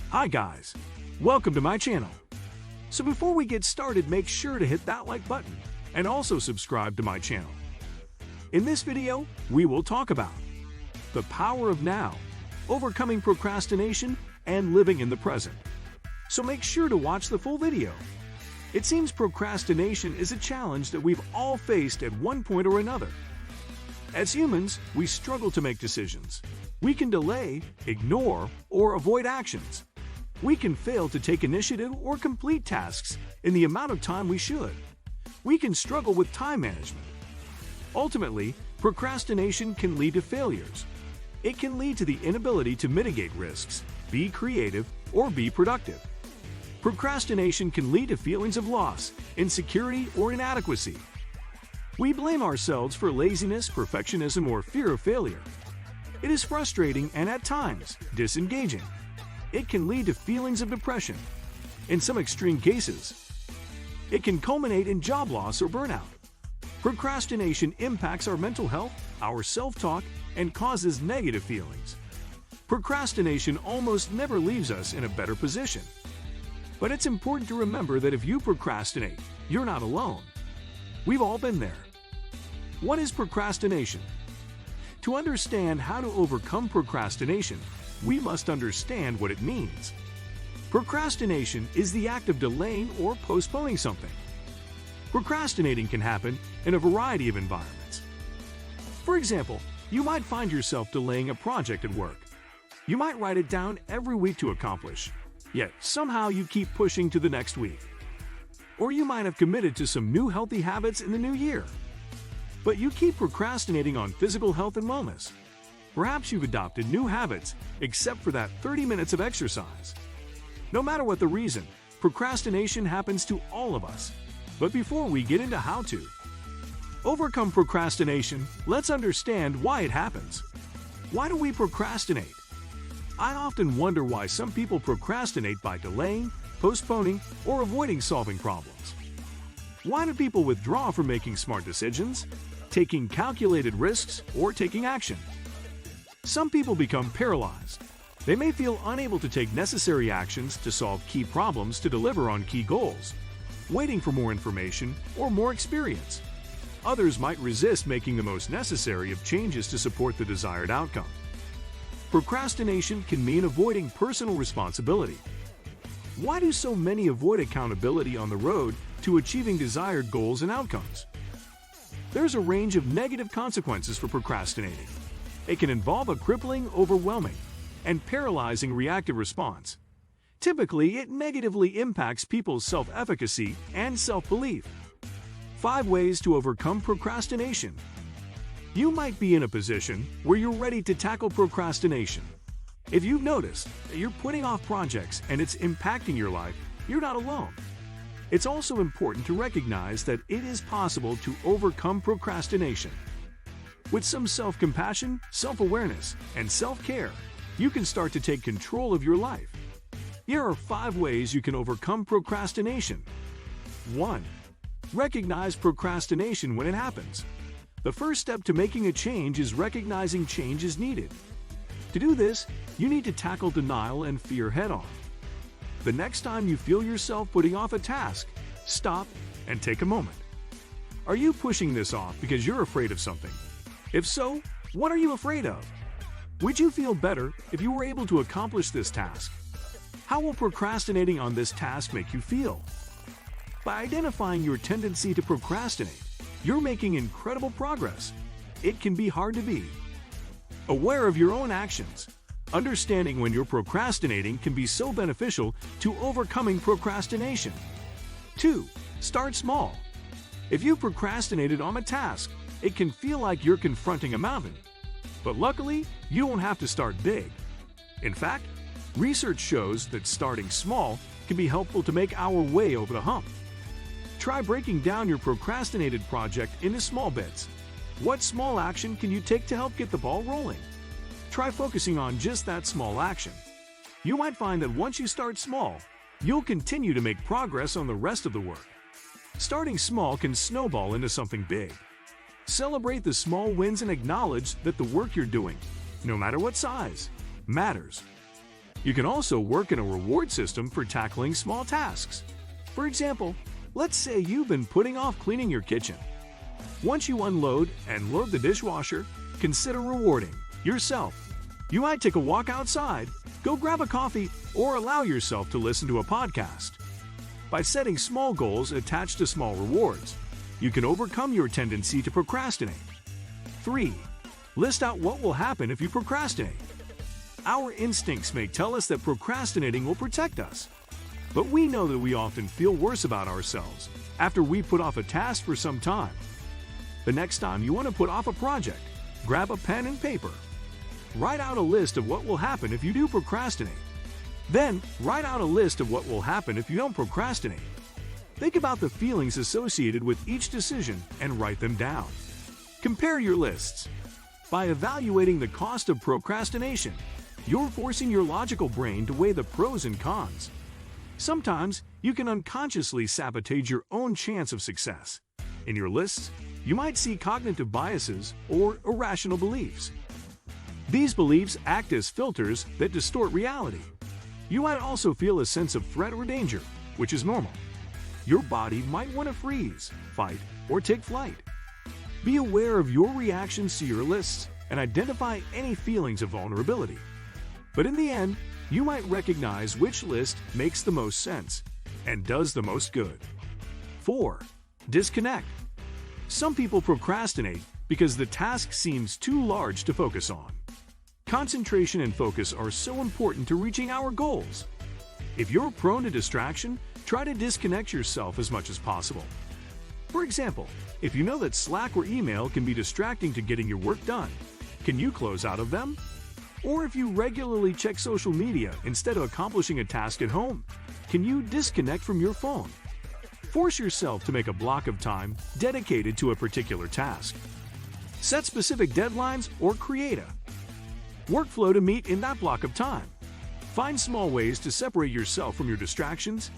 Hi guys, welcome to my channel. So before we get started, make sure to hit that like button and also subscribe to my channel. In this video, we will talk about the power of now, overcoming procrastination, and living in the present. So make sure to watch the full video. It seems procrastination is a challenge that we've all faced at one point or another. As humans, we struggle to make decisions. We can delay, ignore, or avoid actions. We can fail to take initiative or complete tasks in the amount of time we should. We can struggle with time management. Ultimately, procrastination can lead to failures. It can lead to the inability to mitigate risks, be creative, or be productive. Procrastination can lead to feelings of loss, insecurity, or inadequacy. We blame ourselves for laziness, perfectionism, or fear of failure. It is frustrating and, at times, disengaging. It can lead to feelings of depression. In some extreme cases, it can culminate in job loss or burnout. Procrastination impacts our mental health, our self-talk, and causes negative feelings. Procrastination almost never leaves us in a better position. But it's important to remember that if you procrastinate, you're not alone. We've all been there. What is procrastination? To understand how to overcome procrastination, we must understand what it means. Procrastination is the act of delaying or postponing something. Procrastinating can happen in a variety of environments. For example, you might find yourself delaying a project at work. You might write it down every week to accomplish, yet somehow you keep pushing to the next week. Or you might have committed to some new healthy habits in the new year, but you keep procrastinating on physical health and wellness. Perhaps you've adopted new habits, except for that 30 minutes of exercise. No matter what the reason, procrastination happens to all of us. But before we get into how to overcome procrastination, let's understand why it happens. Why do we procrastinate? I often wonder why some people procrastinate by delaying, postponing, or avoiding solving problems. Why do people withdraw from making smart decisions, taking calculated risks, or taking action? Some people become paralyzed. They may feel unable to take necessary actions to solve key problems to deliver on key goals, waiting for more information or more experience. Others might resist making the most necessary of changes to support the desired outcome. Procrastination can mean avoiding personal responsibility. Why do so many avoid accountability on the road to achieving desired goals and outcomes? There's a range of negative consequences for procrastinating. It can involve a crippling, overwhelming, and paralyzing reactive response. Typically, it negatively impacts people's self-efficacy and self-belief. 5 ways to overcome procrastination. You might be in a position where you're ready to tackle procrastination. If you've noticed that you're putting off projects and it's impacting your life, you're not alone. It's also important to recognize that it is possible to overcome procrastination. With some self-compassion, self-awareness, and self-care, you can start to take control of your life. Here are 5 ways you can overcome procrastination. 1. Recognize procrastination when it happens. The first step to making a change is recognizing change is needed. To do this, you need to tackle denial and fear head-on. The next time you feel yourself putting off a task, stop and take a moment. Are you pushing this off because you're afraid of something? If so, what are you afraid of? Would you feel better if you were able to accomplish this task? How will procrastinating on this task make you feel? By identifying your tendency to procrastinate, you're making incredible progress. It can be hard to be aware of your own actions. Understanding when you're procrastinating can be so beneficial to overcoming procrastination. 2. Start small. If you procrastinated on a task, it can feel like you're confronting a mountain. But luckily, you don't have to start big. In fact, research shows that starting small can be helpful to make our way over the hump. Try breaking down your procrastinated project into small bits. What small action can you take to help get the ball rolling? Try focusing on just that small action. You might find that once you start small, you'll continue to make progress on the rest of the work. Starting small can snowball into something big. Celebrate the small wins and acknowledge that the work you're doing, no matter what size, matters. You can also work in a reward system for tackling small tasks. For example, let's say you've been putting off cleaning your kitchen. Once you unload and load the dishwasher, consider rewarding yourself. You might take a walk outside, go grab a coffee, or allow yourself to listen to a podcast. By setting small goals attached to small rewards, you can overcome your tendency to procrastinate. 3. List out what will happen if you procrastinate. Our instincts may tell us that procrastinating will protect us, but we know that we often feel worse about ourselves after we put off a task for some time. The next time you want to put off a project, grab a pen and paper. Write out a list of what will happen if you do procrastinate. Then, write out a list of what will happen if you don't procrastinate. Think about the feelings associated with each decision and write them down. Compare your lists. By evaluating the cost of procrastination, you're forcing your logical brain to weigh the pros and cons. Sometimes, you can unconsciously sabotage your own chance of success. In your lists, you might see cognitive biases or irrational beliefs. These beliefs act as filters that distort reality. You might also feel a sense of threat or danger, which is normal. Your body might want to freeze, fight, or take flight. Be aware of your reactions to your lists and identify any feelings of vulnerability. But in the end, you might recognize which list makes the most sense and does the most good. 4. Disconnect. Some people procrastinate because the task seems too large to focus on. Concentration and focus are so important to reaching our goals. If you're prone to distraction, try to disconnect yourself as much as possible. For example, if you know that Slack or email can be distracting to getting your work done, can you close out of them? Or if you regularly check social media instead of accomplishing a task at home, can you disconnect from your phone? Force yourself to make a block of time dedicated to a particular task. Set specific deadlines or create a workflow to meet in that block of time. Find small ways to separate yourself from your distractions.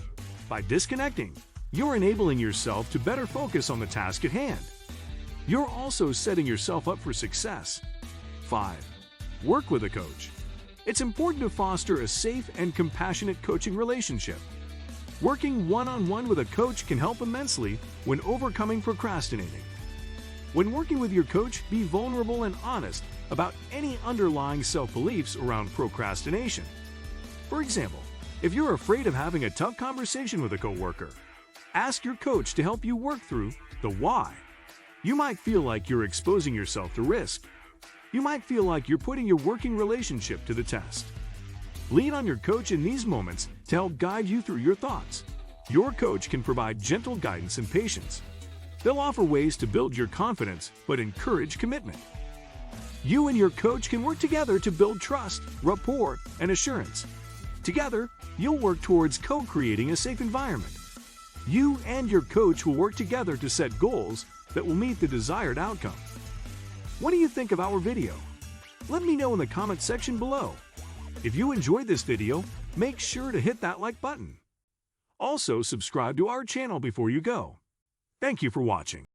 By disconnecting, you're enabling yourself to better focus on the task at hand. You're also setting yourself up for success. 5. Work with a coach. It's important to foster a safe and compassionate coaching relationship. Working one-on-one with a coach can help immensely when overcoming procrastinating. When working with your coach, be vulnerable and honest about any underlying self-beliefs around procrastination. For example, if you're afraid of having a tough conversation with a coworker, ask your coach to help you work through the why. You might feel like you're exposing yourself to risk. You might feel like you're putting your working relationship to the test. Lean on your coach in these moments to help guide you through your thoughts. Your coach can provide gentle guidance and patience. They'll offer ways to build your confidence but encourage commitment. You and your coach can work together to build trust, rapport, and assurance. Together, you'll work towards co-creating a safe environment. You and your coach will work together to set goals that will meet the desired outcome. What do you think of our video? Let me know in the comment section below. If you enjoyed this video, make sure to hit that like button. Also, subscribe to our channel before you go. Thank you for watching.